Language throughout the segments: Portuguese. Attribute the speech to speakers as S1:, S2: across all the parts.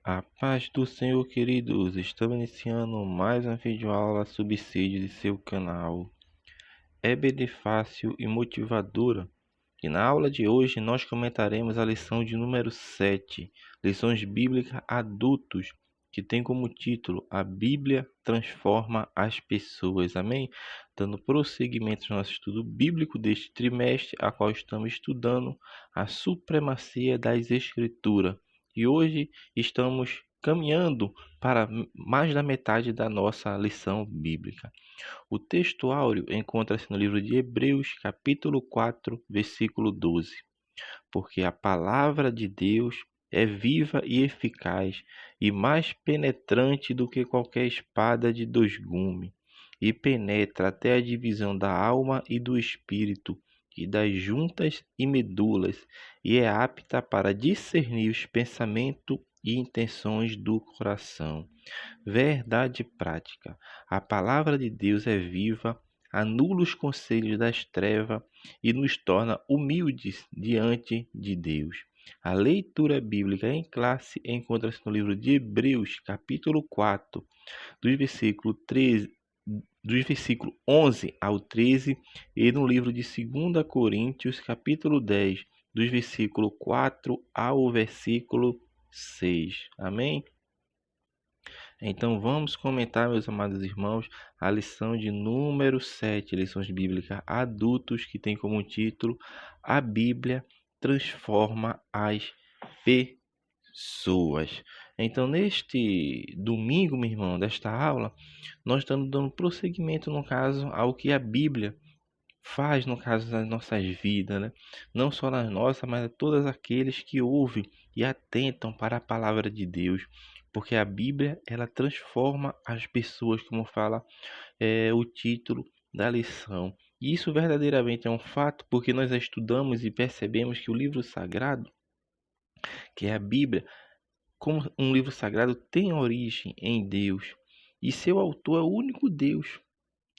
S1: A paz do Senhor, queridos. Estamos iniciando mais uma videoaula subsídio de seu canal. É bem fácil e motivadora. E na aula de hoje nós comentaremos a lição de número 7, lições bíblicas adultos, que tem como título A Bíblia transforma as pessoas. Amém? Dando prosseguimento ao nosso estudo bíblico deste trimestre, a qual estamos estudando a supremacia das Escrituras. E hoje estamos caminhando para mais da metade da nossa lição bíblica. O texto áureo encontra-se no livro de Hebreus, capítulo 4, versículo 12. Porque a palavra de Deus é viva e eficaz, e mais penetrante do que qualquer espada de dois gumes, e penetra até a divisão da alma e do espírito, e das juntas e medulas, e é apta para discernir os pensamentos e intenções do coração. Verdade prática. A palavra de Deus é viva, anula os conselhos das trevas e nos torna humildes diante de Deus. A leitura bíblica em classe encontra-se no livro de Hebreus, capítulo 4, dos versículos 11 ao 13, e no livro de 2 Coríntios, capítulo 10, dos versículos 4 ao versículo 6. Amém? Então vamos comentar, meus amados irmãos, a lição de número 7, lições bíblicas adultos, que tem como título A Bíblia transforma as pessoas. Então neste domingo, meu irmão, desta aula, nós estamos dando prosseguimento, no caso, ao que a Bíblia faz, no caso, das nossas vidas, né? Não só nas nossas, mas a todos aqueles que ouvem e atentam para a palavra de Deus, porque a Bíblia, ela transforma as pessoas, como fala o título da lição. E isso verdadeiramente é um fato, porque nós estudamos e percebemos que o livro sagrado, que é a Bíblia, como um livro sagrado, tem origem em Deus, e seu autor é o único Deus,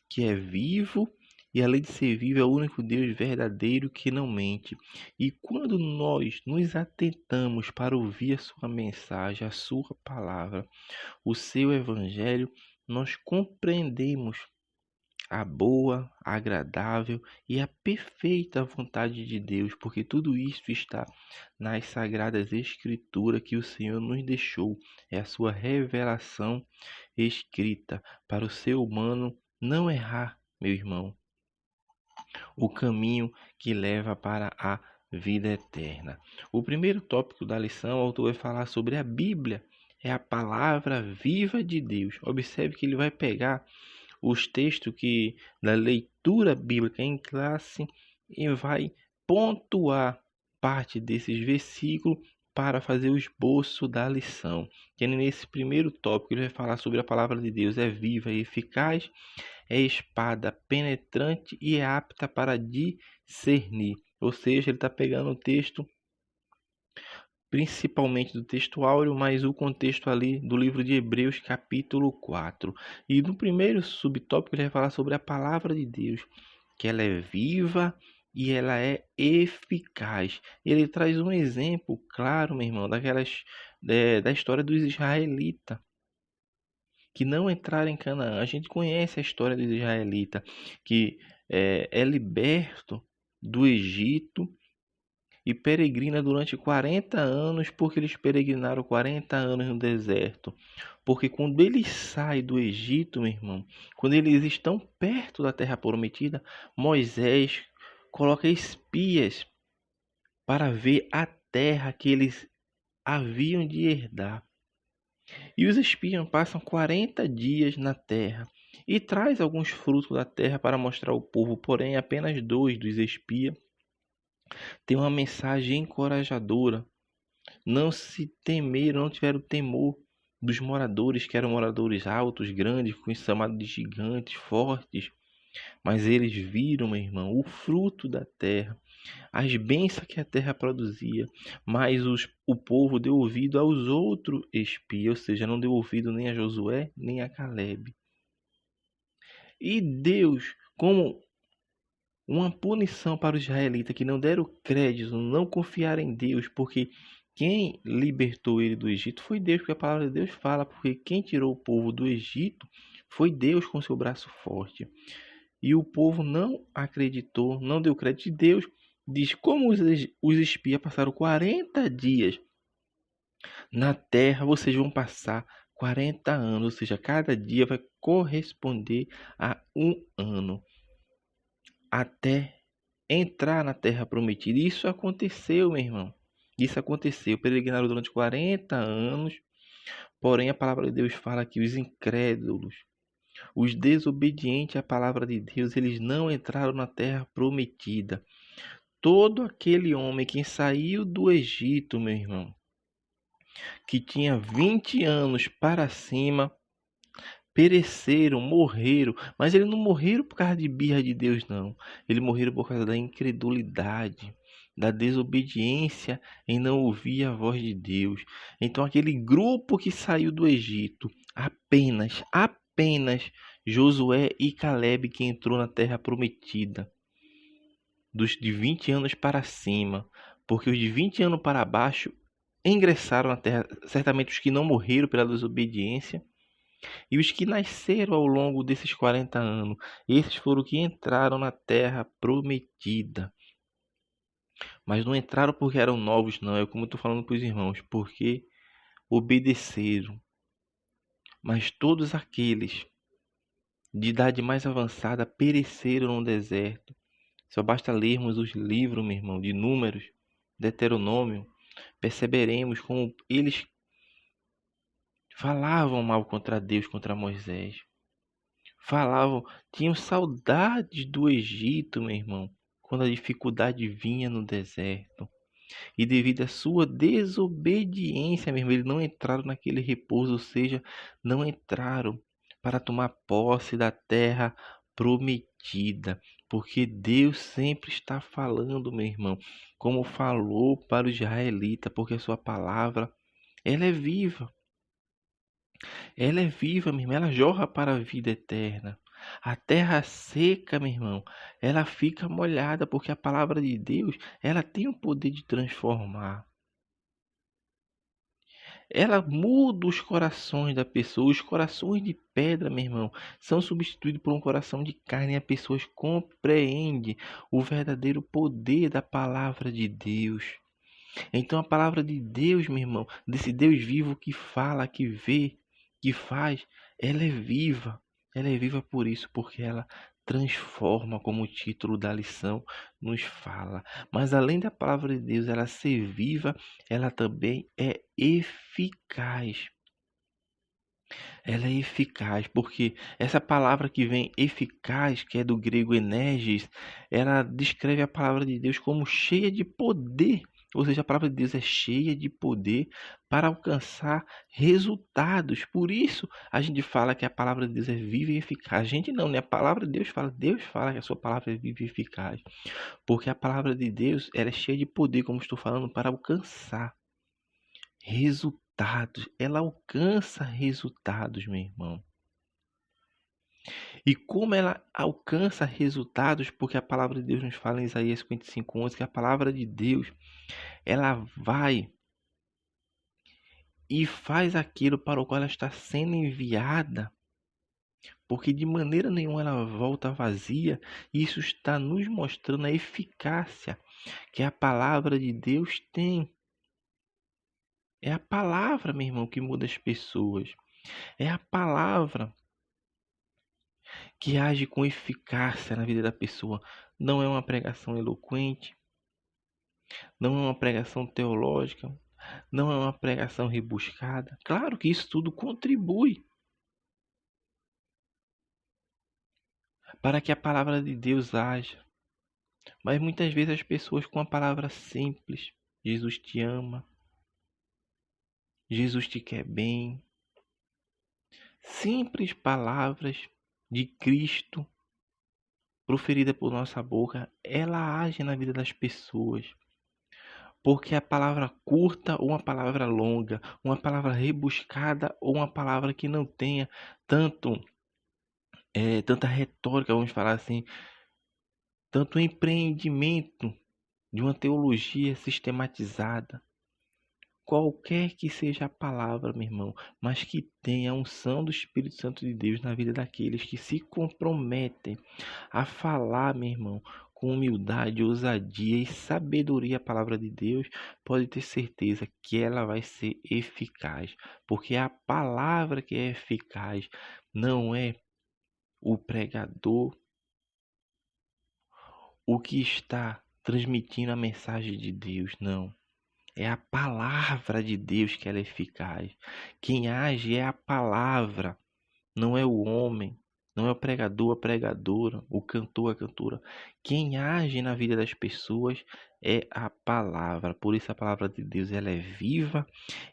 S1: que é vivo, e além de ser vivo, é o único Deus verdadeiro que não mente. E quando nós nos atentamos para ouvir a sua mensagem, a sua palavra, o seu evangelho, nós compreendemos a boa, agradável e a perfeita vontade de Deus, porque tudo isso está nas sagradas escrituras que o Senhor nos deixou. É a sua revelação escrita para o ser humano não errar, meu irmão, o caminho que leva para a vida eterna. O primeiro tópico da lição, o autor vai falar sobre a Bíblia. É a palavra viva de Deus. Observe que ele vai pegar os textos que da leitura bíblica em classe e vai pontuar parte desses versículos para fazer o esboço da lição. Que nesse primeiro tópico ele vai falar sobre a palavra de Deus, é viva e eficaz, é espada penetrante e é apta para discernir. Ou seja, ele está pegando o texto principalmente do texto áureo, mas o contexto ali do livro de Hebreus, capítulo 4. E no primeiro subtópico ele vai falar sobre a palavra de Deus, que ela é viva e ela é eficaz. Ele traz um exemplo claro, meu irmão, da história dos israelitas que não entraram em Canaã. A gente conhece a história dos israelitas, que é liberto do Egito e peregrina durante 40 anos, porque eles peregrinaram 40 anos no deserto. Porque quando eles saem do Egito, meu irmão, quando eles estão perto da terra prometida, Moisés coloca espias para ver a terra que eles haviam de herdar. E os espias passam 40 dias na terra e traz alguns frutos da terra para mostrar ao povo, porém apenas 2 dos espias têm uma mensagem encorajadora. Não se temeram, não tiveram temor dos moradores, que eram moradores altos, grandes, chamados de gigantes, fortes. Mas eles viram, meu irmão, o fruto da terra, as bênçãos que a terra produzia. Mas o povo deu ouvido aos outros espias, ou seja, não deu ouvido nem a Josué, nem a Caleb. E Deus, como uma punição para os israelitas que não deram crédito, não confiaram em Deus, porque quem libertou ele do Egito foi Deus, porque a palavra de Deus fala, porque quem tirou o povo do Egito foi Deus com seu braço forte. E o povo não acreditou, não deu crédito. E Deus diz: como os espias passaram 40 dias na terra, vocês vão passar 40 anos, ou seja, cada dia vai corresponder a um ano, até entrar na terra prometida. Isso aconteceu, meu irmão. Isso aconteceu. Peregrinaram durante 40 anos. Porém, a palavra de Deus fala que os incrédulos, os desobedientes à palavra de Deus, eles não entraram na terra prometida. Todo aquele homem que saiu do Egito, meu irmão, que tinha 20 anos para cima, pereceram, morreram, mas eles não morreram por causa de birra de Deus, não. Eles morreram por causa da incredulidade, da desobediência em não ouvir a voz de Deus. Então aquele grupo que saiu do Egito, apenas Josué e Caleb que entrou na terra prometida, dos de 20 anos para cima, porque os de 20 anos para baixo ingressaram na terra, certamente os que não morreram pela desobediência, e os que nasceram ao longo desses 40 anos, esses foram que entraram na terra prometida. Mas não entraram porque eram novos, não. É como eu estou falando para os irmãos, porque obedeceram. Mas todos aqueles de idade mais avançada pereceram no deserto. Só basta lermos os livros, meu irmão, de Números, Deuteronômio, perceberemos como eles falavam mal contra Deus, contra Moisés. Falavam, tinham saudades do Egito, meu irmão, quando a dificuldade vinha no deserto. E devido à sua desobediência, meu irmão, eles não entraram naquele repouso, ou seja, não entraram para tomar posse da terra prometida. Porque Deus sempre está falando, meu irmão, como falou para os israelitas, porque a sua palavra, ela é viva. Ela é viva, meu irmão, ela jorra para a vida eterna. A terra seca, meu irmão, ela fica molhada, porque a palavra de Deus, ela tem o poder de transformar. Ela muda os corações da pessoa. Os corações de pedra, meu irmão, são substituídos por um coração de carne e as pessoas compreendem o verdadeiro poder da palavra de Deus. Então a palavra de Deus, meu irmão, desse Deus vivo que fala, que vê, que faz, ela é viva. Ela é viva por isso, porque ela transforma, como o título da lição nos fala. Mas além da palavra de Deus ela ser viva, ela também é eficaz. Ela é eficaz, porque essa palavra que vem eficaz, que é do grego energis, ela descreve a palavra de Deus como cheia de poder. Ou seja, a palavra de Deus é cheia de poder para alcançar resultados. Por isso, a gente fala que a palavra de Deus é viva e eficaz. A gente não, né? A palavra de Deus fala que a sua palavra é viva e eficaz. Porque a palavra de Deus, ela é cheia de poder, como estou falando, para alcançar resultados. Ela alcança resultados, meu irmão. E como ela alcança resultados, porque a palavra de Deus nos fala em Isaías 55:11 que a palavra de Deus, ela vai e faz aquilo para o qual ela está sendo enviada, porque de maneira nenhuma ela volta vazia. Isso está nos mostrando a eficácia que a palavra de Deus tem. É a palavra, meu irmão, que muda as pessoas. É a palavra que age com eficácia na vida da pessoa. Não é uma pregação eloquente, não é uma pregação teológica, não é uma pregação rebuscada. Claro que isso tudo contribui para que a palavra de Deus haja. Mas muitas vezes as pessoas com a palavra simples, Jesus te ama, Jesus te quer bem, simples palavras de Cristo proferida por nossa boca, ela age na vida das pessoas. Porque a palavra curta ou uma palavra longa, uma palavra rebuscada ou uma palavra que não tenha tanta retórica, vamos falar assim, tanto empreendimento de uma teologia sistematizada, qualquer que seja a palavra, meu irmão, mas que tenha a unção do Espírito Santo de Deus na vida daqueles que se comprometem a falar, meu irmão, com humildade, ousadia e sabedoria a palavra de Deus, pode ter certeza que ela vai ser eficaz, porque é a palavra que é eficaz, não é o pregador, o que está transmitindo a mensagem de Deus, não. É a palavra de Deus que ela é eficaz. Quem age é a palavra, não é o homem, não é o pregador, a pregadora, o cantor, a cantora. Quem age na vida das pessoas é a palavra. Por isso a palavra de Deus ela é viva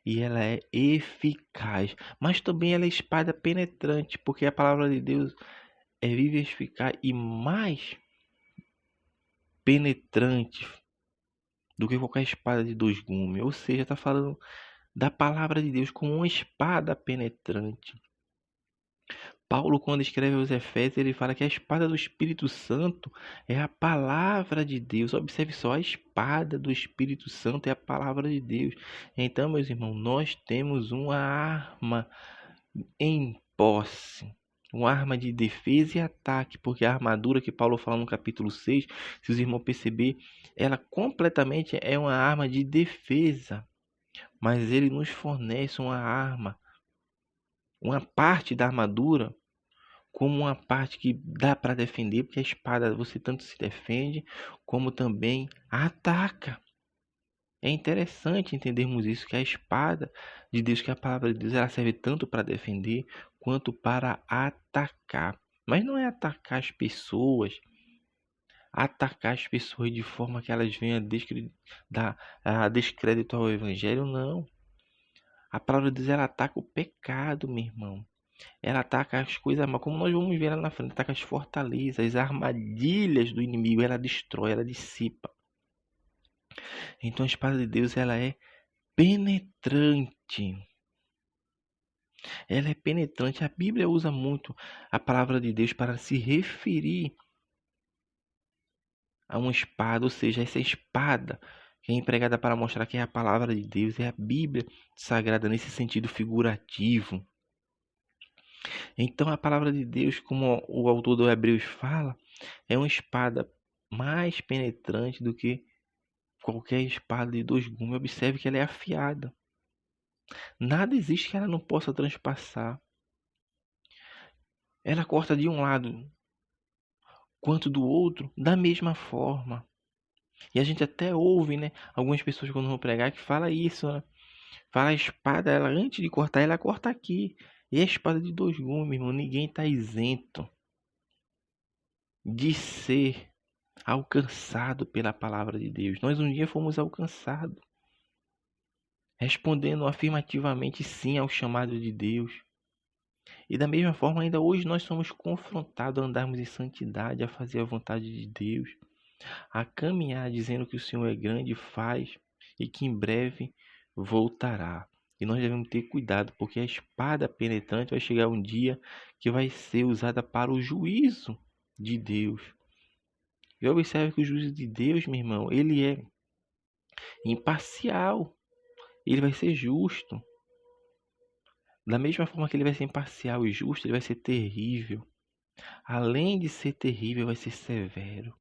S1: e ela é eficaz. Mas também ela é espada penetrante, porque a palavra de Deus é viva e eficaz e mais penetrante do que qualquer espada de dois gumes. Ou seja, está falando da palavra de Deus como uma espada penetrante. Paulo, quando escreve aos Efésios, ele fala que a espada do Espírito Santo é a palavra de Deus. Observe só, a espada do Espírito Santo é a palavra de Deus. Então, meus irmãos, nós temos uma arma em posse. Uma arma de defesa e ataque, porque a armadura que Paulo fala no capítulo 6, se os irmãos perceber, ela completamente é uma arma de defesa. Mas ele nos fornece uma arma, uma parte da armadura, como uma parte que dá para defender, porque a espada você tanto se defende, como também ataca. É interessante entendermos isso, que a espada de Deus, que é a palavra de Deus, ela serve tanto para defender, quanto para atacar. Mas não é atacar as pessoas de forma que elas venham dar a descrédito ao Evangelho, não. A palavra de Deus, ela ataca o pecado, meu irmão. Ela ataca as coisas, mas como nós vamos ver lá na frente, ataca as fortalezas, as armadilhas do inimigo, ela destrói, ela dissipa. Então a espada de Deus, ela é penetrante. Ela é penetrante. A Bíblia usa muito a palavra de Deus para se referir a uma espada, ou seja, essa espada que é empregada para mostrar que é a palavra de Deus, é a Bíblia sagrada nesse sentido figurativo. Então a palavra de Deus, como o autor do Hebreus fala, é uma espada mais penetrante do que qualquer espada de dois gumes. Observe que ela é afiada. Nada existe que ela não possa transpassar. Ela corta de um lado quanto do outro da mesma forma. E a gente até ouve, né, algumas pessoas quando vão pregar que fala isso, né? Fala a espada, ela antes de cortar, ela corta aqui. E a espada de dois gumes, irmão, ninguém está isento de ser alcançado pela palavra de Deus. Nós um dia fomos alcançados, respondendo afirmativamente sim ao chamado de Deus. E da mesma forma, ainda hoje nós somos confrontados a andarmos em santidade, a fazer a vontade de Deus, a caminhar dizendo que o Senhor é grande e faz e que em breve voltará. E nós devemos ter cuidado, porque a espada penetrante vai chegar um dia que vai ser usada para o juízo de Deus. E observe que o juízo de Deus, meu irmão, ele é imparcial. Ele vai ser justo. Da mesma forma que ele vai ser imparcial e justo, ele vai ser terrível. Além de ser terrível, vai ser severo.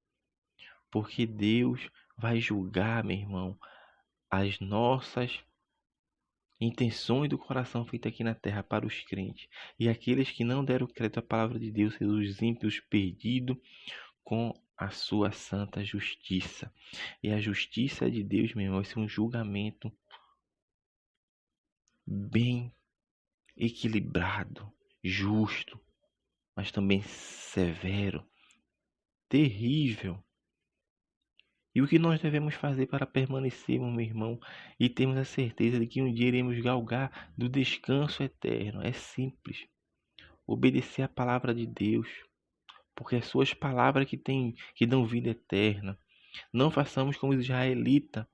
S1: Porque Deus vai julgar, meu irmão, as nossas intenções do coração feitas aqui na terra para os crentes. E aqueles que não deram crédito à palavra de Deus, os ímpios perdidos com a sua santa justiça. E a justiça de Deus, meu irmão, vai ser um julgamento bem equilibrado, justo, mas também severo, terrível. E o que nós devemos fazer para permanecermos, meu irmão, e termos a certeza de que um dia iremos galgar do descanso eterno? É simples. Obedecer a palavra de Deus, porque as suas palavras que dão vida eterna. Não façamos como os israelitas,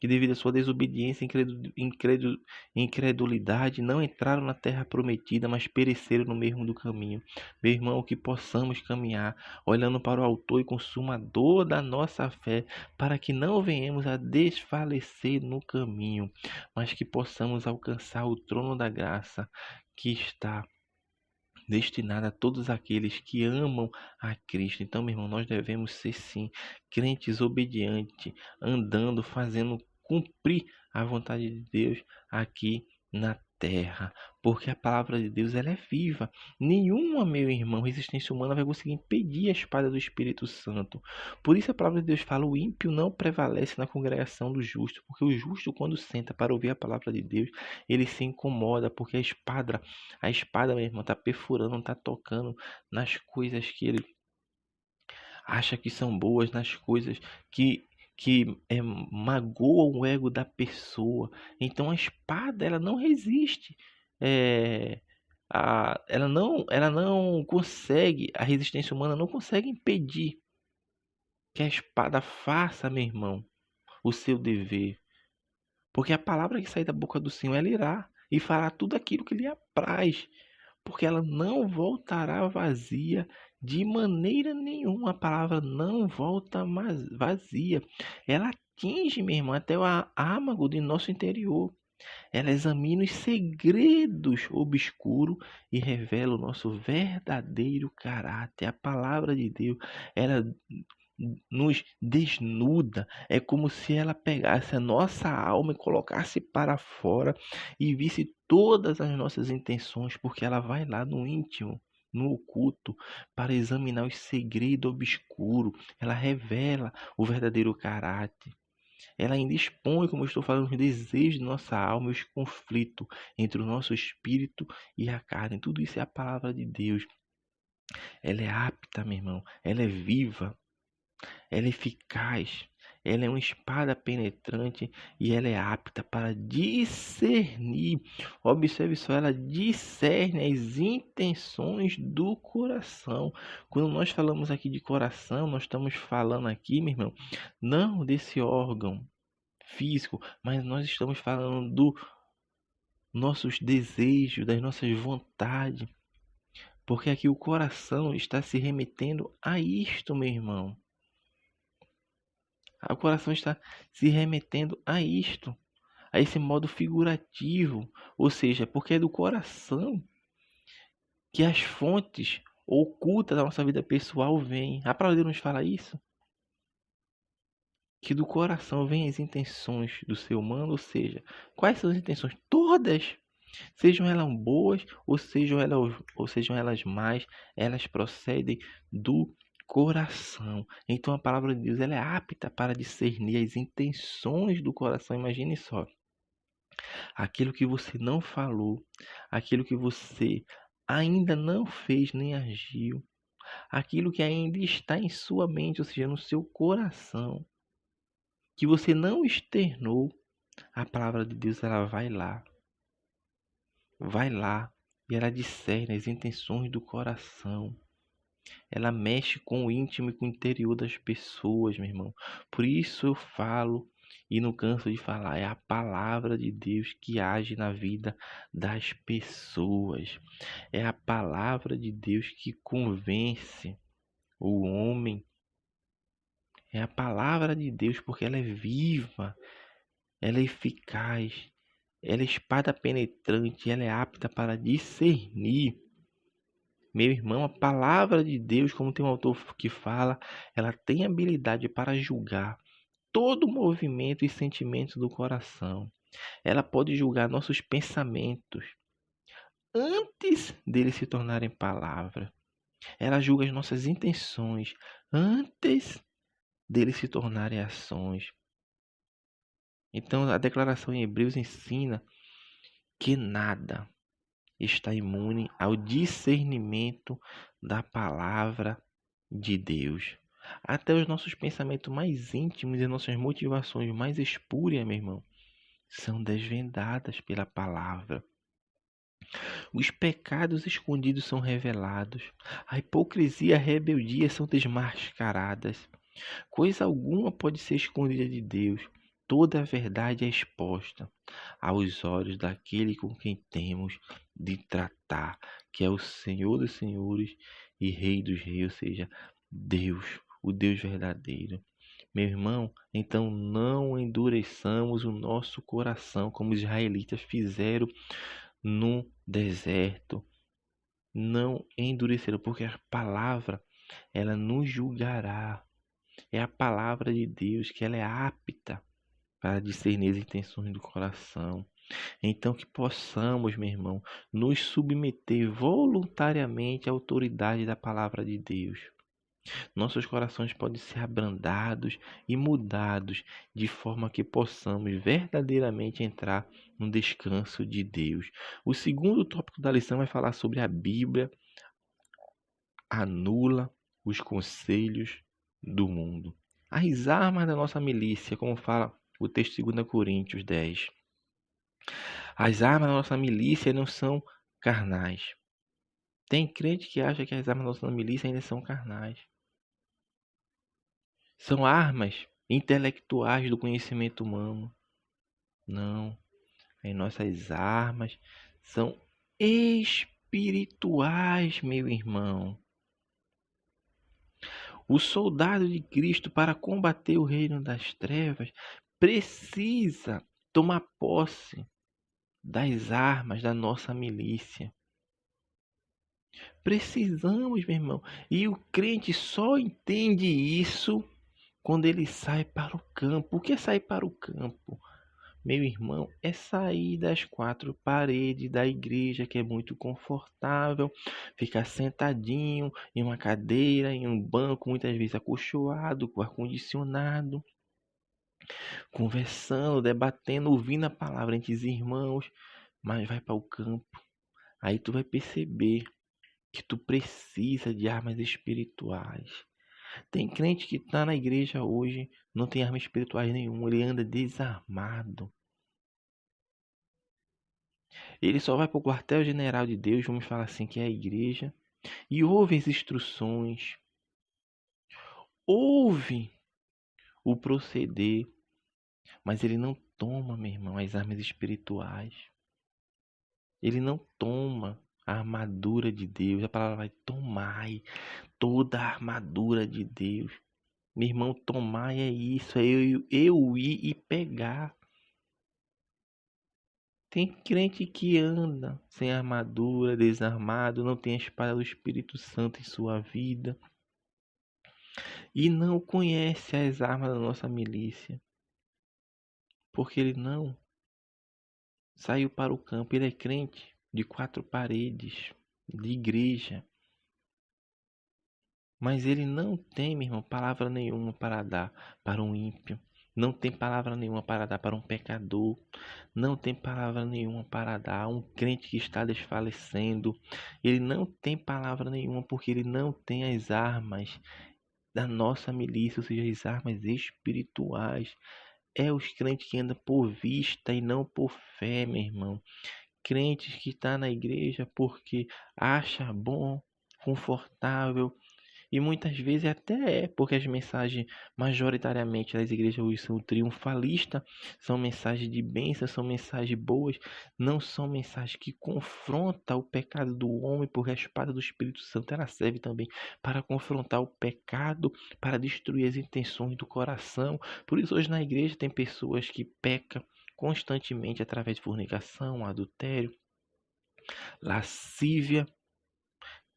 S1: que devido à sua desobediência e incredulidade não entraram na terra prometida, mas pereceram no meio do caminho. Meu irmão, que possamos caminhar olhando para o autor e consumador da nossa fé, para que não venhamos a desfalecer no caminho, mas que possamos alcançar o trono da graça que está destinada a todos aqueles que amam a Cristo. Então, meu irmão, nós devemos ser sim crentes obedientes, andando, fazendo cumprir a vontade de Deus aqui na terra, porque a palavra de Deus ela é viva. Nenhuma, meu irmão, resistência humana vai conseguir impedir a espada do Espírito Santo. Por isso a palavra de Deus fala: o ímpio não prevalece na congregação do justo, porque o justo, quando senta para ouvir a palavra de Deus, ele se incomoda, porque a espada, meu irmão, está perfurando, está tocando nas coisas que ele acha que são boas, nas coisas que magoam o ego da pessoa. Então a espada ela não resiste. É, ela não consegue, a resistência humana não consegue impedir que a espada faça, meu irmão, o seu dever. Porque a palavra que sai da boca do Senhor, ela irá e fará tudo aquilo que lhe apraz, porque ela não voltará vazia de maneira nenhuma. A palavra não volta mais vazia. Ela atinge, meu irmão, até o âmago de nosso interior. Ela examina os segredos obscuros e revela o nosso verdadeiro caráter. A palavra de Deus, ela nos desnuda. É como se ela pegasse a nossa alma e colocasse para fora e visse todas as nossas intenções, porque ela vai lá no íntimo, no oculto, para examinar os segredos obscuros. Ela revela o verdadeiro caráter. Ela ainda expõe, como eu estou falando, os desejos de nossa alma, os conflitos entre o nosso espírito e a carne. Tudo isso é a palavra de Deus. Ela é apta, meu irmão. Ela é viva. Ela é eficaz, ela é uma espada penetrante e ela é apta para discernir. Observe só, ela discerne as intenções do coração. Quando nós falamos aqui de coração, nós estamos falando aqui, meu irmão, não desse órgão físico, mas nós estamos falando dos nossos desejos, das nossas vontades. Porque aqui o coração está se remetendo a isto, meu irmão. O coração está se remetendo a isto, a esse modo figurativo, ou seja, porque é do coração que as fontes ocultas da nossa vida pessoal vêm. A palavra de Deus nos fala isso, que do coração vêm as intenções do ser humano, ou seja, quais são as intenções? Todas, sejam elas boas ou sejam elas más, elas procedem do coração. Então a palavra de Deus ela é apta para discernir as intenções do coração. Imagine só, aquilo que você não falou, aquilo que você ainda não fez nem agiu, aquilo que ainda está em sua mente, ou seja, no seu coração, que você não externou. A palavra de Deus ela vai lá e ela discerne as intenções do coração. Ela mexe com o íntimo e com o interior das pessoas, meu irmão. Por isso eu falo e não canso de falar, é a palavra de Deus que age na vida das pessoas. É a palavra de Deus que convence o homem. É a palavra de Deus porque ela é viva, ela é eficaz, ela é espada penetrante, ela é apta para discernir. Meu irmão, a palavra de Deus, como tem um autor que fala, ela tem habilidade para julgar todo movimento e sentimento do coração. Ela pode julgar nossos pensamentos antes deles se tornarem palavra. Ela julga as nossas intenções antes deles se tornarem ações. Então, a declaração em Hebreus ensina que nada está imune ao discernimento da palavra de Deus. Até os nossos pensamentos mais íntimos e nossas motivações mais espúrias, meu irmão, são desvendadas pela palavra. Os pecados escondidos são revelados. A hipocrisia e a rebeldia são desmascaradas. Coisa alguma pode ser escondida de Deus. toda a verdade é exposta aos olhos daquele com quem temos de tratar, que é o Senhor dos Senhores e Rei dos Reis, ou seja, Deus, o Deus verdadeiro. Meu irmão, então não endureçamos o nosso coração como os israelitas fizeram no deserto. Não endureceram, porque a palavra, ela nos julgará. É a palavra de Deus que ela é apta para discernir as intenções do coração. Então que possamos, meu irmão, nos submeter voluntariamente à autoridade da palavra de Deus. Nossos corações podem ser abrandados e mudados de forma que possamos verdadeiramente entrar no descanso de Deus. O segundo tópico da lição vai falar sobre a Bíblia anula os conselhos do mundo. As armas da nossa milícia, como fala o texto de 2 Coríntios 10. As armas da nossa milícia não são carnais. Tem crente que acha que as armas da nossa milícia ainda são carnais. São armas intelectuais do conhecimento humano. Não. As nossas armas são espirituais, meu irmão. O soldado de Cristo, para combater o reino das trevas, precisa tomar posse das armas da nossa milícia. Precisamos, meu irmão. E o crente só entende isso quando ele sai para o campo. O que é sair para o campo? Meu irmão, é sair das quatro paredes da igreja, que é muito confortável, ficar sentadinho em uma cadeira, em um banco, muitas vezes acolchoado, com ar-condicionado, conversando, debatendo, ouvindo a palavra entre os irmãos, mas vai para o campo. Aí tu vai perceber que tu precisa de armas espirituais. Tem crente que está na igreja hoje, não tem armas espirituais nenhuma, ele anda desarmado. Ele só vai para o quartel-general de Deus, vamos falar assim, que é a igreja, e ouve as instruções, ouve o proceder, mas ele não toma, meu irmão, as armas espirituais. Ele não toma a armadura de Deus. A palavra vai tomai toda a armadura de Deus. Meu irmão, tomar é isso, é eu ir e pegar. Tem crente que anda sem armadura, desarmado, não tem a espada do Espírito Santo em sua vida e não conhece as armas da nossa milícia, porque ele não saiu para o campo. Ele é crente de quatro paredes, de igreja, mas ele não tem, meu irmão, palavra nenhuma para dar para um ímpio. Não tem palavra nenhuma para dar para um pecador. Não tem palavra nenhuma para dar a um crente que está desfalecendo. Ele não tem palavra nenhuma porque ele não tem as armas da nossa milícia, ou seja, as armas espirituais. É os crentes que andam por vista e não por fé, meu irmão. Crentes que estão na igreja porque acha bom, confortável, e muitas vezes até é, porque as mensagens majoritariamente das igrejas hoje são triunfalistas, são mensagens de bênção, são mensagens boas, não são mensagens que confrontam o pecado do homem, porque a espada do Espírito Santo ela serve também para confrontar o pecado, para destruir as intenções do coração. Por isso hoje na igreja tem pessoas que pecam constantemente através de fornicação, adultério, lascívia,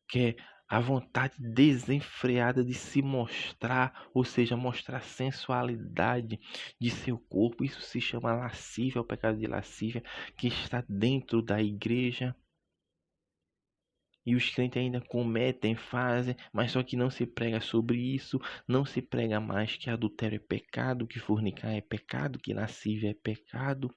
S1: que é a vontade desenfreada de se mostrar, ou seja, mostrar sensualidade de seu corpo. Isso se chama lascívia, o pecado de lascívia, que está dentro da igreja. E os crentes ainda cometem, fazem, mas só que não se prega sobre isso, não se prega mais que adultério é pecado, que fornicar é pecado, que lascívia é pecado.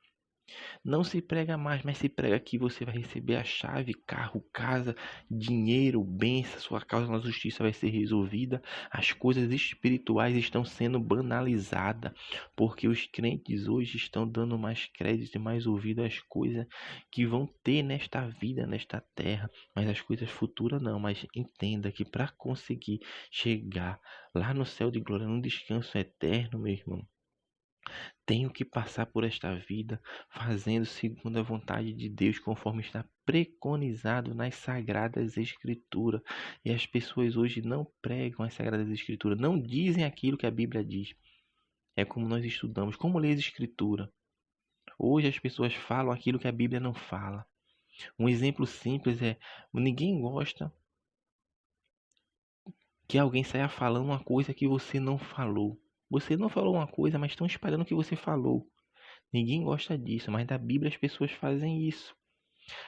S1: Não se prega mais, mas se prega que você vai receber a chave, carro, casa, dinheiro, bênção, sua causa na justiça vai ser resolvida. As coisas espirituais estão sendo banalizadas, porque os crentes hoje estão dando mais crédito e mais ouvido às coisas que vão ter nesta vida, nesta terra, mas as coisas futuras não. Mas entenda que para conseguir chegar lá no céu de glória, no descanso eterno, meu irmão, Tenho que passar por esta vida fazendo segundo a vontade de Deus, conforme está preconizado nas Sagradas Escrituras. E as pessoas hoje não pregam as Sagradas Escrituras, não dizem aquilo que a Bíblia diz. É como nós estudamos, como ler a Escritura. Hoje as pessoas falam aquilo que a Bíblia não fala. Um exemplo simples é: ninguém gosta que alguém saia falando uma coisa que você não falou. Você não falou uma coisa, mas estão espalhando o que você falou. Ninguém gosta disso, mas da Bíblia as pessoas fazem isso.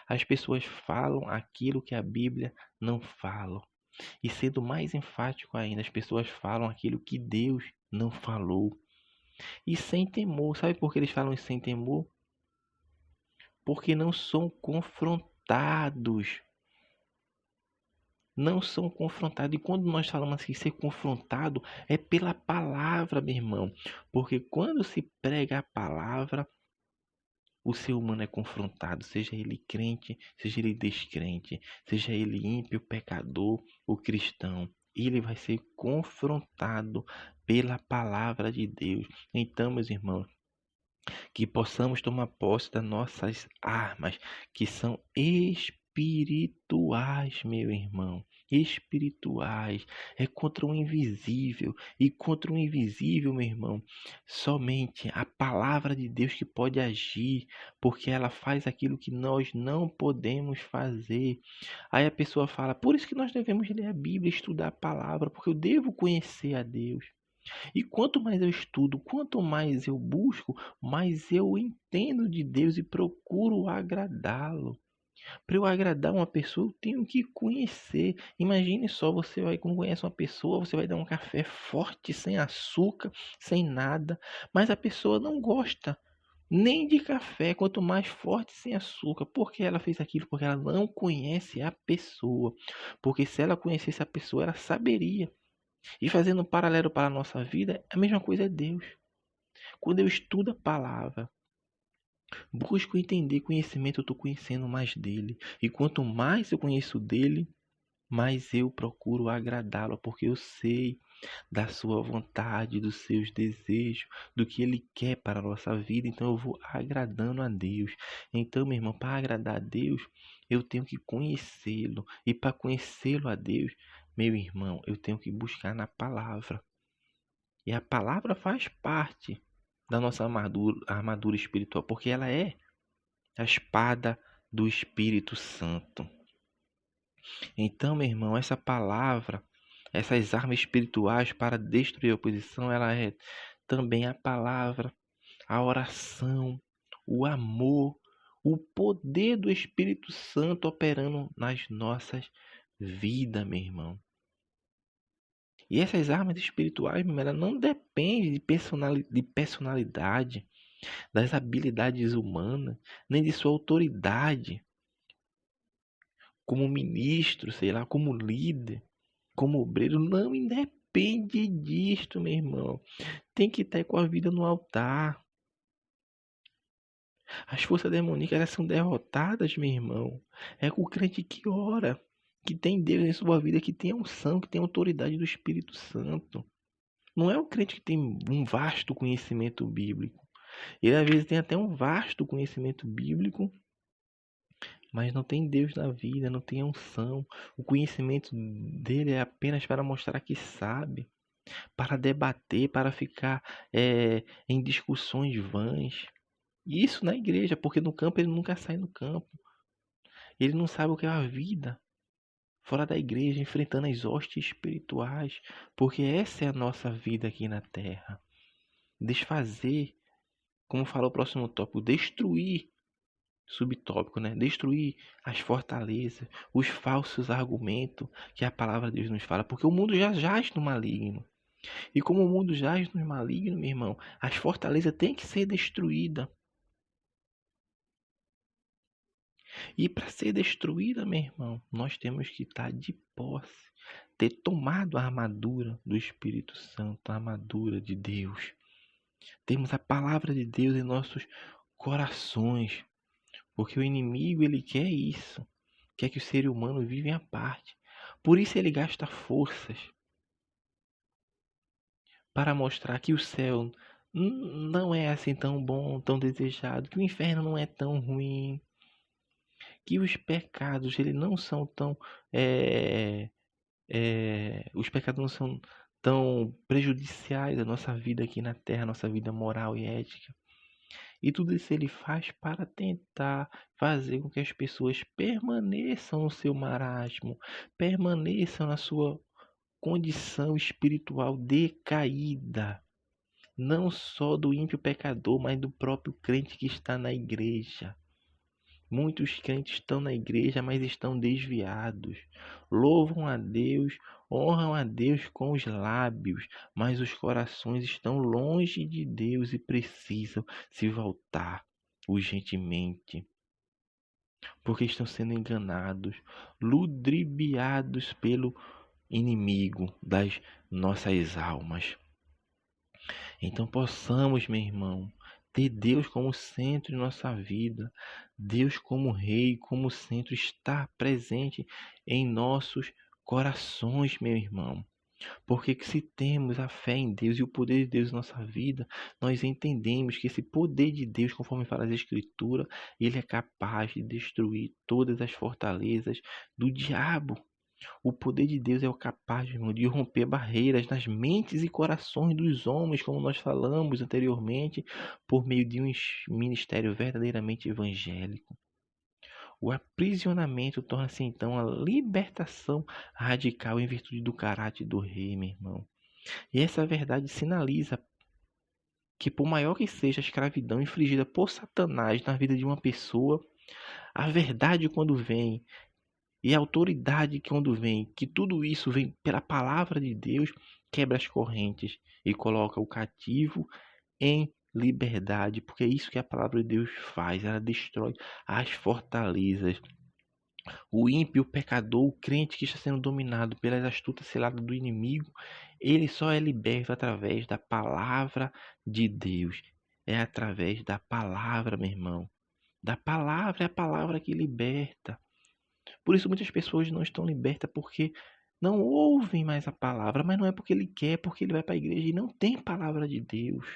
S1: As pessoas falam aquilo que a Bíblia não fala. E sendo mais enfático ainda, as pessoas falam aquilo que Deus não falou. E sem temor. Sabe por que eles falam isso sem temor? Porque não são confrontados. Não são confrontados. E quando nós falamos assim, ser confrontado, é pela palavra, meu irmão. Porque quando se prega a palavra, o ser humano é confrontado, seja ele crente, seja ele descrente, seja ele ímpio, pecador ou cristão. Ele vai ser confrontado pela palavra de Deus. Então, meus irmãos, que possamos tomar posse das nossas armas, que são espirituais, meu irmão. Espirituais, é contra o invisível, e contra o invisível, meu irmão, somente a palavra de Deus que pode agir, porque ela faz aquilo que nós não podemos fazer. Aí a pessoa fala: por isso que nós devemos ler a Bíblia, estudar a palavra, porque eu devo conhecer a Deus. E quanto mais eu estudo, quanto mais eu busco, mais eu entendo de Deus e procuro agradá-lo. Para eu agradar uma pessoa, eu tenho que conhecer. Imagine só, você vai conhece uma pessoa, você vai dar um café forte, sem açúcar, sem nada, mas a pessoa não gosta nem de café, quanto mais forte sem açúcar. Por que ela fez aquilo? Porque ela não conhece a pessoa. Porque se ela conhecesse a pessoa, ela saberia. E fazendo um paralelo para a nossa vida, a mesma coisa é Deus. Quando eu estudo a palavra, busco entender conhecimento, eu estou conhecendo mais dele. E quanto mais eu conheço dele, mais eu procuro agradá-lo, porque eu sei da sua vontade, dos seus desejos, do que ele quer para a nossa vida. Então eu vou agradando a Deus. Então, meu irmão, para agradar a Deus, eu tenho que conhecê-lo. E para conhecê-lo a Deus, meu irmão, eu tenho que buscar na palavra. E a palavra faz parte da nossa armadura espiritual, porque ela é a espada do Espírito Santo. Então, meu irmão, essa palavra, essas armas espirituais para destruir a oposição, ela é também a palavra, a oração, o amor, o poder do Espírito Santo operando nas nossas vidas, meu irmão. E essas armas espirituais, meu irmão, ela não depende de personalidade, das habilidades humanas, nem de sua autoridade como ministro, sei lá, como líder, como obreiro. Não independe disto, meu irmão. Tem que estar com a vida no altar. As forças demoníacas, elas são derrotadas, meu irmão. É com o crente que ora, que tem Deus em sua vida, que tem a unção, que tem a autoridade do Espírito Santo. Não é o crente que tem um vasto conhecimento bíblico. Ele às vezes tem até um vasto conhecimento bíblico, mas não tem Deus na vida, não tem unção. O conhecimento dele é apenas para mostrar que sabe, para debater, para ficar em discussões vãs. Isso na igreja, porque no campo ele nunca sai no campo. Ele não sabe o que é a vida fora da igreja, enfrentando as hostes espirituais, porque essa é a nossa vida aqui na terra. Desfazer, como fala o próximo tópico, destruir, subtópico, né? Destruir as fortalezas, os falsos argumentos que a palavra de Deus nos fala, porque o mundo já jaz no maligno. E como o mundo jaz no maligno, meu irmão, as fortalezas têm que ser destruídas. E para ser destruída, meu irmão, nós temos que estar de posse, ter tomado a armadura do Espírito Santo, a armadura de Deus. Temos a palavra de Deus em nossos corações, porque o inimigo, ele quer isso, quer que o ser humano viva em parte. Por isso ele gasta forças para mostrar que o céu não é assim tão bom, tão desejado, que o inferno não é tão ruim, que os pecados eles não são tão é, os pecados não são tão prejudiciais à nossa vida aqui na Terra, à nossa vida moral e ética. E tudo isso ele faz para tentar fazer com que as pessoas permaneçam no seu marasmo, permaneçam na sua condição espiritual decaída. Não só do ímpio pecador, mas do próprio crente que está na igreja. Muitos crentes estão na igreja, mas estão desviados. Louvam a Deus, honram a Deus com os lábios, mas os corações estão longe de Deus e precisam se voltar urgentemente, porque estão sendo enganados, ludibriados pelo inimigo das nossas almas. Então possamos, meu irmão, ter Deus como centro de nossa vida, Deus como Rei, como centro, estar presente em nossos corações, meu irmão. Porque que se temos a fé em Deus e o poder de Deus em nossa vida, nós entendemos que esse poder de Deus, conforme fala a Escritura, ele é capaz de destruir todas as fortalezas do diabo. O poder de Deus é o capaz, meu irmão, de romper barreiras nas mentes e corações dos homens, como nós falamos anteriormente, por meio de um ministério verdadeiramente evangélico. O aprisionamento torna-se então a libertação radical em virtude do caráter do rei, meu irmão. E essa verdade sinaliza que, por maior que seja a escravidão infligida por Satanás na vida de uma pessoa, a verdade, quando vem, e a autoridade que quando vem, que tudo isso vem pela palavra de Deus, quebra as correntes e coloca o cativo em liberdade, porque é isso que a palavra de Deus faz, ela destrói as fortalezas. O ímpio, o pecador, o crente que está sendo dominado pelas astutas ciladas do inimigo, ele só é liberto através da palavra de Deus. É através da palavra, meu irmão. Da palavra, é a palavra que liberta. Por isso muitas pessoas não estão libertas porque não ouvem mais a palavra, mas não é porque ele quer, porque ele vai para a igreja e não tem palavra de Deus.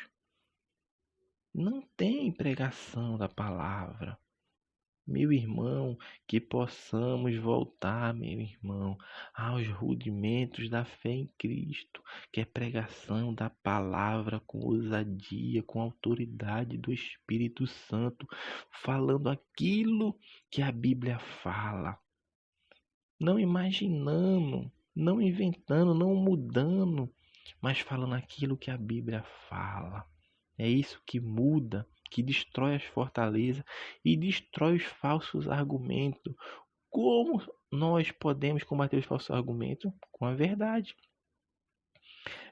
S1: Não tem pregação da palavra. Meu irmão, que possamos voltar, meu irmão, aos rudimentos da fé em Cristo, que é pregação da palavra com ousadia, com autoridade do Espírito Santo, falando aquilo que a Bíblia fala. Não imaginando, não inventando, não mudando, mas falando aquilo que a Bíblia fala. É isso que muda, que destrói as fortalezas e destrói os falsos argumentos. Como nós podemos combater os falsos argumentos? Com a verdade.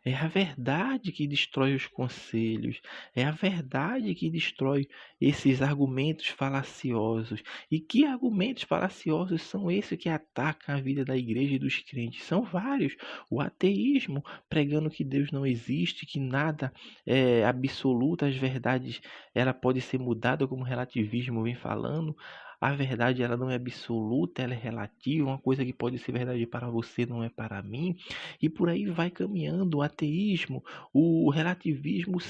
S1: É a verdade que destrói os conselhos, é a verdade que destrói esses argumentos falaciosos. E que argumentos falaciosos são esses que atacam a vida da igreja e dos crentes? São vários. O ateísmo, pregando que Deus não existe, que nada é absoluto, as verdades ela pode ser mudada, como o relativismo vem falando. A verdade ela não é absoluta, ela é relativa, uma coisa que pode ser verdade para você não é para mim. E por aí vai caminhando o ateísmo, o relativismo, o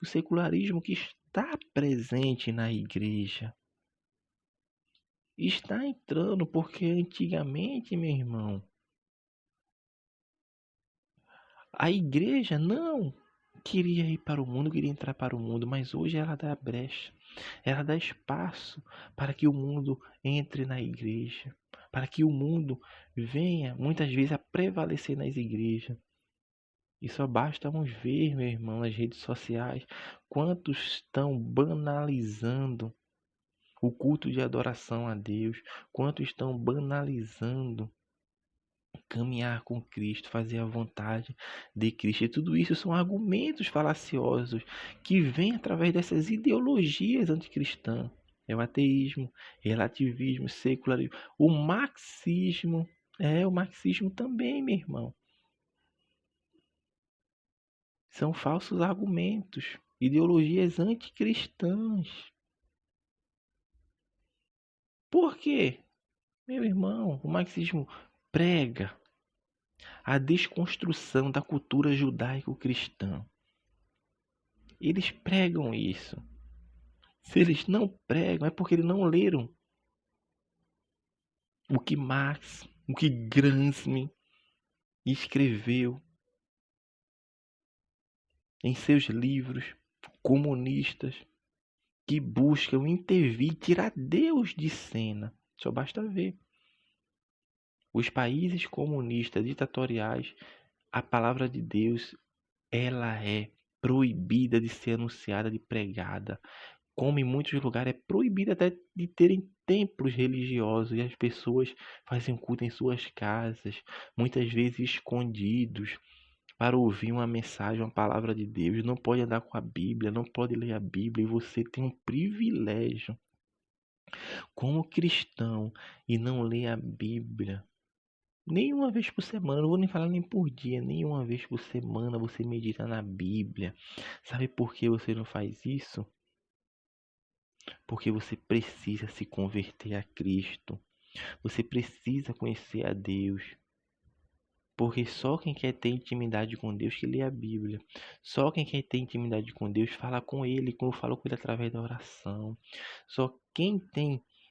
S1: secularismo que está presente na igreja. Está entrando porque antigamente, meu irmão, a igreja não queria ir para o mundo, queria entrar para o mundo, mas hoje ela dá brecha, ela dá espaço para que o mundo entre na igreja, para que o mundo venha muitas vezes a prevalecer nas igrejas. E só bastamos ver, meu irmão, nas redes sociais, quantos estão banalizando o culto de adoração a Deus, quantos estão banalizando caminhar com Cristo, fazer a vontade de Cristo. E tudo isso são argumentos falaciosos que vêm através dessas ideologias anticristãs. É o ateísmo, relativismo, secularismo, o marxismo. É o marxismo também, meu irmão. São falsos argumentos, ideologias anticristãs. Por quê? Meu irmão, o marxismo prega a desconstrução da cultura judaico-cristã. Eles pregam isso. Se eles não pregam, é porque eles não leram o que Marx, o que Gramsci escreveu em seus livros comunistas, que buscam intervir, tirar Deus de cena. Só basta ver. Os países comunistas ditatoriais, a palavra de Deus, ela é proibida de ser anunciada, de pregada. Como em muitos lugares é proibido até de terem templos religiosos e as pessoas fazem culto em suas casas, muitas vezes escondidos, para ouvir uma mensagem, uma palavra de Deus. Não pode andar com a Bíblia, não pode ler a Bíblia, e você tem um privilégio como cristão e não ler a Bíblia. Nenhuma vez por semana, não vou nem falar nem por dia, nenhuma vez por semana você medita na Bíblia. Sabe por que você não faz isso? Porque você precisa se converter a Cristo. Você precisa conhecer a Deus. Porque só quem quer ter intimidade com Deus que lê a Bíblia. Só quem quer ter intimidade com Deus fala com Ele, como eu falo com Ele através da oração. Só quem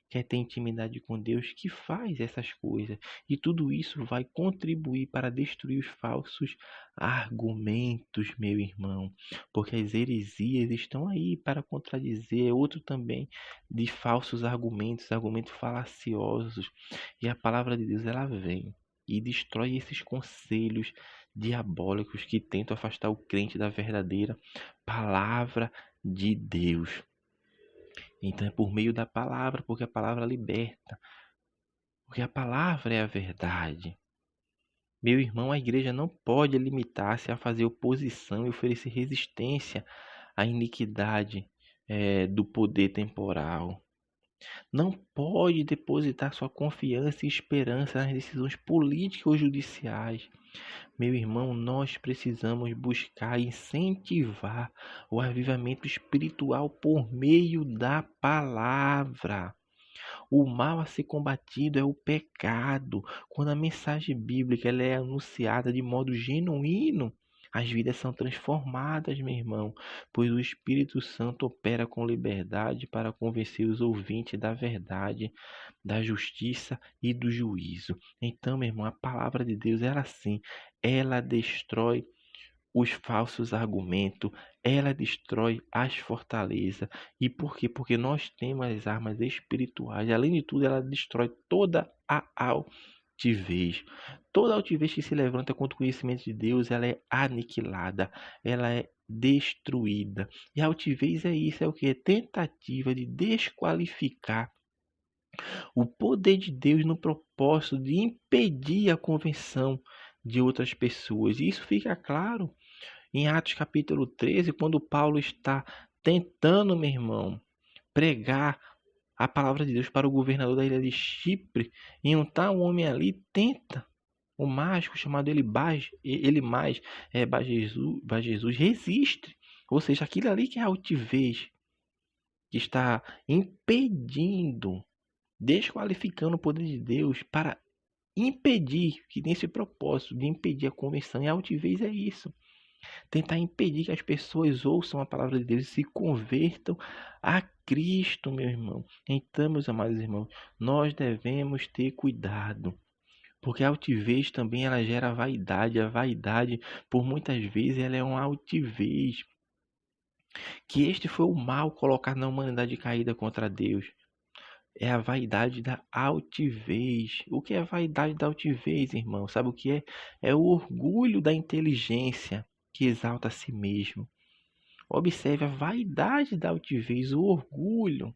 S1: quer ter intimidade com Deus que faz essas coisas. E tudo isso vai contribuir para destruir os falsos argumentos, meu irmão. Porque as heresias estão aí para contradizer. Outro também de falsos argumentos, argumentos falaciosos. E a palavra de Deus, ela vem e destrói esses conselhos diabólicos que tentam afastar o crente da verdadeira palavra de Deus. Então é por meio da palavra, porque a palavra liberta, porque a palavra é a verdade. Meu irmão, a igreja não pode limitar-se a fazer oposição e oferecer resistência à iniquidade do poder temporal. Não pode depositar sua confiança e esperança nas decisões políticas ou judiciais. Meu irmão, nós precisamos buscar incentivar o avivamento espiritual por meio da palavra. O mal a ser combatido é o pecado. Quando a mensagem bíblica ela é anunciada de modo genuíno, as vidas são transformadas, meu irmão, pois o Espírito Santo opera com liberdade para convencer os ouvintes da verdade, da justiça e do juízo. Então, meu irmão, a palavra de Deus ela sim, ela destrói os falsos argumentos, ela destrói as fortalezas. E por quê? Porque nós temos as armas espirituais. Além de tudo, ela destrói toda a altivez. Toda altivez que se levanta contra o conhecimento de Deus, ela é aniquilada, ela é destruída. E a altivez é isso, é o que? É tentativa de desqualificar o poder de Deus no propósito de impedir a conversão de outras pessoas. E isso fica claro em Atos capítulo 13, quando Paulo está tentando, meu irmão, pregar a palavra de Deus para o governador da ilha de Chipre, e um tal homem ali tenta, o mágico chamado Bar Jesus resiste. Ou seja, aquilo ali que é altivez, que está impedindo, desqualificando o poder de Deus para impedir, que tem esse propósito de impedir a conversão. E a altivez é isso. Tentar impedir que as pessoas ouçam a palavra de Deus e se convertam a Cristo, meu irmão. Então, meus amados irmãos, nós devemos ter cuidado. Porque a altivez também ela gera vaidade. A vaidade, por muitas vezes, ela é uma altivez. Que este foi o mal colocado na humanidade caída contra Deus. É a vaidade da altivez. O que é a vaidade da altivez, irmão? Sabe o que é? É o orgulho da inteligência que exalta a si mesmo. Observe a vaidade da altivez, o orgulho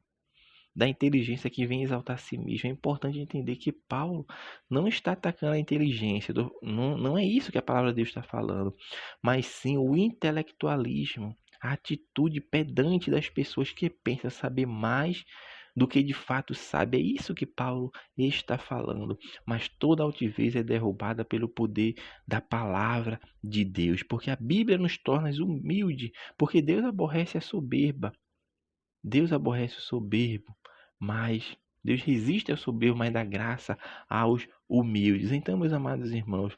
S1: da inteligência que vem exaltar a si mesmo. É importante entender que Paulo não está atacando a inteligência, não é isso que a palavra de Deus está falando, mas sim o intelectualismo, a atitude pedante das pessoas que pensam saber mais do que de fato sabe. É isso que Paulo está falando. Mas toda altivez é derrubada pelo poder da palavra de Deus, porque a Bíblia nos torna humildes, porque Deus aborrece a soberba. Deus aborrece o soberbo, mas Deus resiste ao soberbo, mas dá graça aos humildes. Então, meus amados irmãos,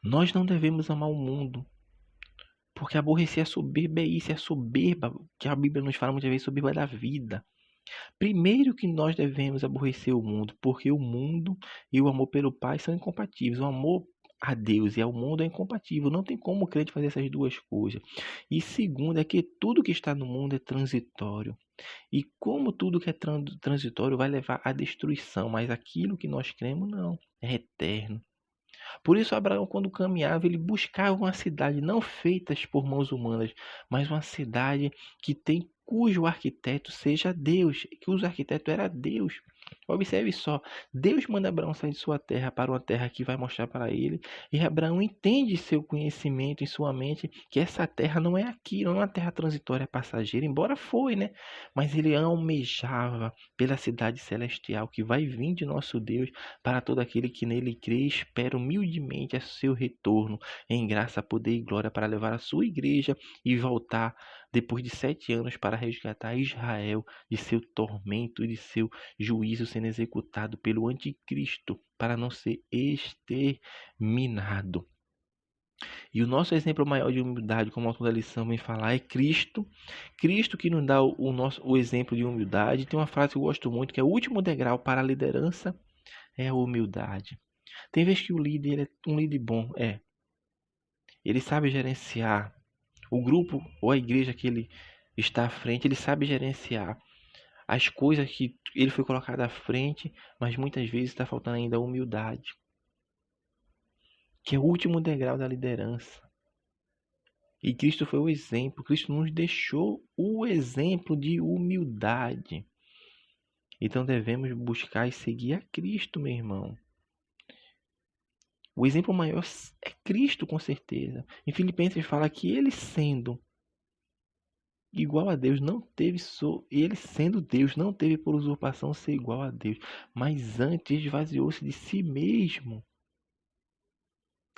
S1: nós não devemos amar o mundo, Porque aborrecer a soberba é isso, é a soberba que a Bíblia nos fala muitas vezes, soberba da vida. Primeiro que nós devemos aborrecer o mundo, porque o mundo e o amor pelo Pai são incompatíveis. O amor a Deus e ao mundo é incompatível. Não tem como o crente fazer essas duas coisas. E segundo é que tudo que está no mundo é transitório. E como tudo que é transitório vai levar à destruição, mas aquilo que nós cremos não, é eterno. Por isso Abraão, quando caminhava, ele buscava uma cidade não feita por mãos humanas, mas uma cidade que tem cujo arquiteto seja Deus, que o arquiteto era Deus. Observe só, Deus manda Abraão sair de sua terra para uma terra que vai mostrar para ele, e Abraão entende seu conhecimento em sua mente que essa terra não é aqui, não é uma terra transitória passageira, embora foi, né? Mas ele almejava pela cidade celestial que vai vir de nosso Deus para todo aquele que nele crê e espera humildemente a seu retorno em graça, poder e glória para levar a sua igreja e voltar depois de 7 anos para resgatar Israel de seu tormento e de seu juízo sendo executado pelo anticristo para não ser exterminado. E o nosso exemplo maior de humildade, como o autor da lição vem falar, é Cristo. Cristo que nos dá o exemplo de humildade. Tem uma frase que eu gosto muito, que é o último degrau para a liderança é a humildade. Tem vezes que o líder é um líder bom, ele sabe gerenciar o grupo ou a igreja que ele está à frente, ele sabe gerenciar as coisas que ele foi colocado à frente, mas muitas vezes está faltando ainda a humildade, que é o último degrau da liderança. E Cristo foi o exemplo, Cristo nos deixou o exemplo de humildade. Então devemos buscar e seguir a Cristo, meu irmão. O exemplo maior é Cristo, com certeza. Em Filipenses fala que ele sendo igual a Deus, não teve ele sendo Deus, não teve por usurpação ser igual a Deus, mas antes esvaziou-se de si mesmo.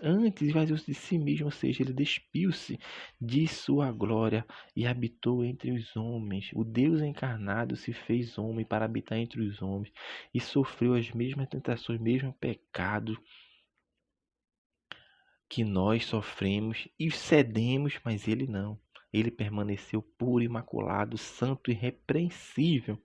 S1: Antes esvaziou-se de si mesmo, ou seja, ele despiu-se de sua glória e habitou entre os homens. O Deus encarnado se fez homem para habitar entre os homens e sofreu as mesmas tentações, os mesmos pecados que nós sofremos e cedemos, mas ele não. Ele permaneceu puro, imaculado, santo e irrepreensível.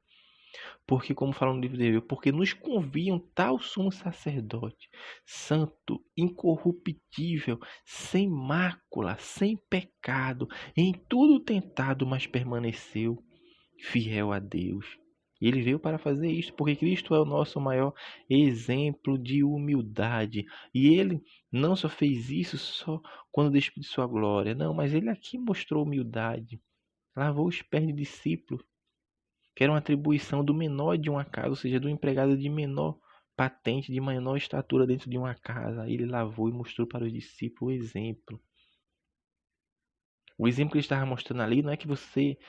S1: Porque, como fala no livro de Hebreus, porque nos conviam tal sumo sacerdote, santo, incorruptível, sem mácula, sem pecado, em tudo tentado, mas permaneceu fiel a Deus. E ele veio para fazer isso, porque Cristo é o nosso maior exemplo de humildade. E ele não só fez isso só quando despiu de sua glória, não, mas ele aqui mostrou humildade. Lavou os pés de discípulos, que era uma atribuição do menor de uma casa, ou seja, do empregado de menor patente, de menor estatura dentro de uma casa. Ele lavou e mostrou para os discípulos o exemplo. O exemplo que ele estava mostrando ali não é que você...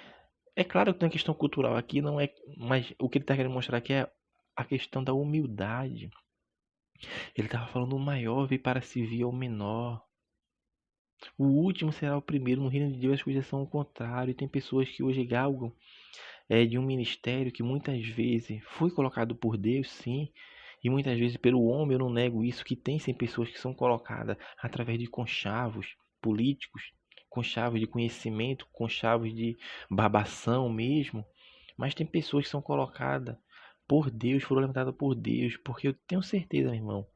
S1: É claro que tem uma questão cultural aqui, não é, mas o que ele está querendo mostrar aqui é a questão da humildade. Ele estava falando o maior veio para servir ao menor. O último será o primeiro. No reino de Deus as coisas são o contrário. Tem pessoas que hoje galgam de um ministério que muitas vezes foi colocado por Deus, sim, e muitas vezes pelo homem, eu não nego isso, que tem sim pessoas que são colocadas através de conchavos políticos, conchavos de conhecimento, conchavos de babação mesmo, mas tem pessoas que são colocadas por Deus, foram levantadas por Deus, porque eu tenho certeza, meu irmão,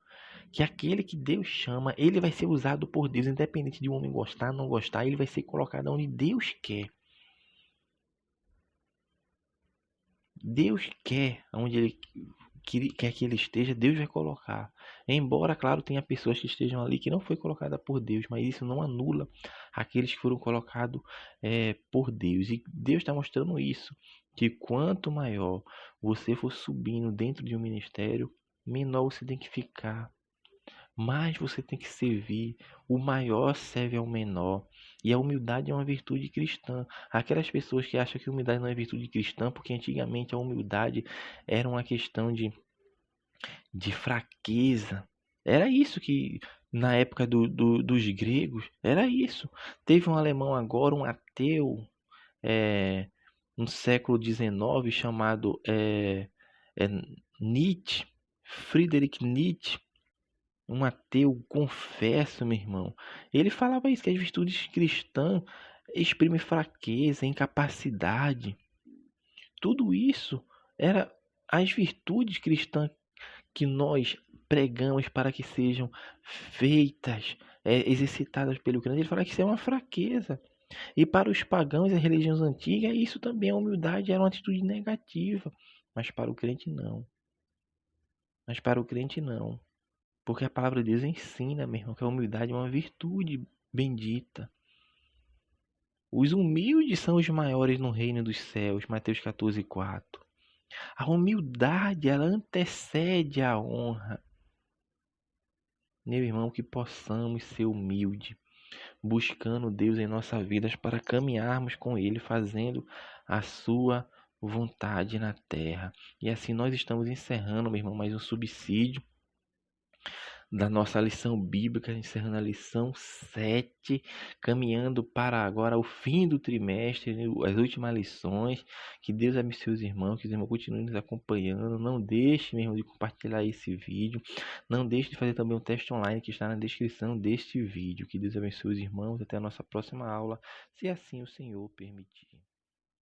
S1: que aquele que Deus chama, ele vai ser usado por Deus, independente de um homem gostar ou não gostar, ele vai ser colocado onde Deus quer. Deus quer onde ele quer que ele esteja, Deus vai colocar. Embora, claro, tenha pessoas que estejam ali que não foi colocada por Deus, mas isso não anula aqueles que foram colocados por Deus. E Deus está mostrando isso, que quanto maior você for subindo dentro de um ministério, menor você tem que ficar. Mais você tem que servir, o maior serve ao menor. E a humildade é uma virtude cristã. Aquelas pessoas que acham que a humildade não é virtude cristã, porque antigamente a humildade era uma questão de fraqueza. Era isso que, na época dos gregos, era isso. Teve um alemão agora, um ateu, no século XIX, chamado Nietzsche, Friedrich Nietzsche. Um ateu, confesso, meu irmão. Ele falava isso, que as virtudes cristãs exprimem fraqueza, incapacidade. Tudo isso era as virtudes cristãs que nós pregamos para que sejam feitas, exercitadas pelo crente. Ele fala que isso é uma fraqueza. E para os pagãos e as religiões antigas, isso também é humildade, era uma atitude negativa. Mas para o crente não. Mas para o crente não. Porque a palavra de Deus ensina, meu irmão, que a humildade é uma virtude bendita. Os humildes são os maiores no reino dos céus. Mateus 14:4. A humildade, ela antecede a honra. Meu irmão, que possamos ser humildes, buscando Deus em nossas vidas para caminharmos com Ele, fazendo a sua vontade na terra. E assim nós estamos encerrando, meu irmão, mais um subsídio da nossa lição bíblica, encerrando a lição 7, caminhando para agora o fim do trimestre, as últimas lições. Que Deus abençoe os irmãos, que os irmãos continuem nos acompanhando. Não deixe mesmo de compartilhar esse vídeo. Não deixe de fazer também um teste online que está na descrição deste vídeo. Que Deus abençoe os irmãos. Até a nossa próxima aula, se assim o Senhor permitir.